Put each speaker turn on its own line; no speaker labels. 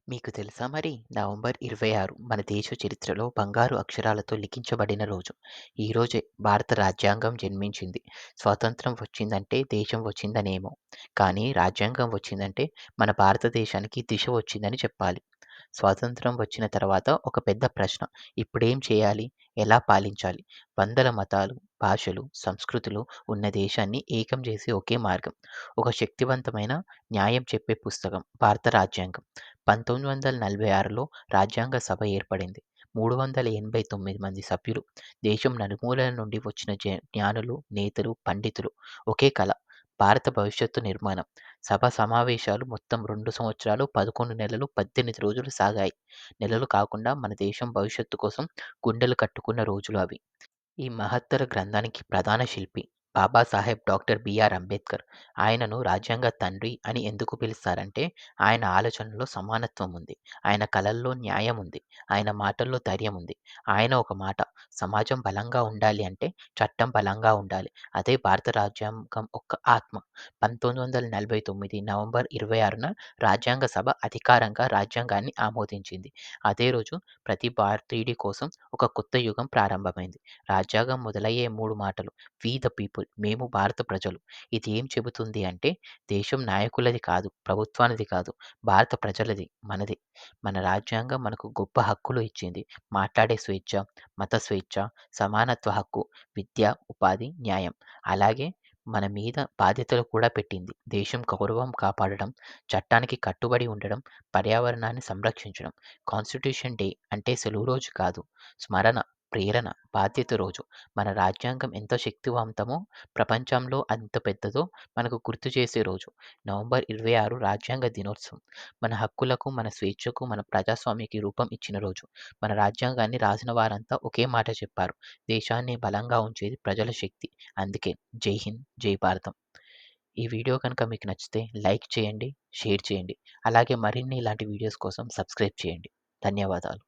మీకు తెలుసా మరి? నవంబర్ 26 మన దేశ చరిత్రలో బంగారు అక్షరాలతో లిఖించబడిన రోజు. ఈ రోజే భారత రాజ్యాంగం జన్మించింది. స్వాతంత్రం వచ్చిందంటే దేశం వచ్చిందనేమో, కానీ రాజ్యాంగం వచ్చిందంటే మన భారతదేశానికి దిశ వచ్చిందని చెప్పాలి. స్వాతంత్రం వచ్చిన తర్వాత ఒక పెద్ద ప్రశ్న. ఇప్పుడేం చేయాలి? ఎలా పాలించాలి? వందల మతాలు, భాషలు, సంస్కృతులు ఉన్న దేశాన్ని ఏకం చేసే ఒకే మార్గం. ఒక శక్తివంతమైన న్యాయం చెప్పే పుస్తకం భారత రాజ్యాంగం. 1946లో రాజ్యాంగ సభ ఏర్పడింది. 389 మంది సభ్యులు. దేశం నలుమూలల నుండి వచ్చిన జ్ఞానులు, నేతలు, పండితులు. ఒకే కల. భారత భవిష్యత్తు నిర్మాణం. సభ సమావేశాలు మొత్తం 2 సంవత్సరాలు, 11 నెలలు, 18 రోజులు సాగాయి. నెలలు కాకుండా మన దేశం భవిష్యత్తు కోసం గుండెలు కట్టుకున్న రోజులు అవి. ఈ మహత్తర గ్రంథానికి ప్రధాన శిల్పి బాబాసాహెబ్ డాక్టర్ బిఆర్ అంబేద్కర్. ఆయనను రాజ్యాంగ తండ్రి అని ఎందుకు పిలుస్తారంటే ఆయన ఆలోచనలో సమానత్వం ఉంది. ఆయన కలల్లో న్యాయం ఉంది. ఆయన మాటల్లో ధైర్యం ఉంది. ఆయన ఒక మాట, సమాజం బలంగా ఉండాలి అంటే చట్టం బలంగా ఉండాలి. అదే భారత రాజ్యాంగం యొక్క ఆత్మ. 1949 నవంబర్ 26న రాజ్యాంగ సభ అధికారంగా రాజ్యాంగాన్ని ఆమోదించింది. అదే రోజు ప్రతి భారతీయుడి కోసం ఒక కొత్త యుగం ప్రారంభమైంది. రాజ్యాంగం మొదలయ్యే 3 మాటలు. వి ద పీపుల్, మేము భారత ప్రజలు. ఇది ఏం చెబుతుంది అంటే దేశం నాయకులది కాదు, ప్రభుత్వానిది కాదు, భారత ప్రజలది, మనది. మన రాజ్యాంగం మనకు గొప్ప హక్కులు ఇచ్చింది. మాట్లాడే స్వేచ్ఛ, మత స్వేచ్ఛ, సమానత్వ హక్కు, విద్య, ఉపాధి, న్యాయం. అలాగే మన మీద బాధ్యతలు కూడా పెట్టింది. దేశం గౌరవం కాపాడడం, చట్టానికి కట్టుబడి ఉండడం, పర్యావరణాన్ని సంరక్షించడం. కాన్స్టిట్యూషన్ డే అంటే సెలవు రోజు కాదు, స్మరణ, ప్రేరణ, బాధ్యత రోజు. మన రాజ్యాంగం ఎంత శక్తివంతమో, ప్రపంచంలో అంత పెద్దదో మనకు గుర్తు చేసే రోజు. నవంబర్ 26 రాజ్యాంగ దినోత్సవం. మన హక్కులకు, మన స్వేచ్ఛకు, మన ప్రజాస్వామ్యకి రూపం ఇచ్చిన రోజు. మన రాజ్యాంగాన్ని రాసిన వారంతా ఒకే మాట చెప్పారు. దేశాన్ని బలంగా ఉంచేది ప్రజల శక్తి. అందుకే జై హింద్, జై భారతం. ఈ వీడియో కనుక మీకు నచ్చితే లైక్ చేయండి, షేర్ చేయండి. అలాగే మరిన్ని ఇలాంటి వీడియోస్ కోసం సబ్స్క్రైబ్ చేయండి. ధన్యవాదాలు.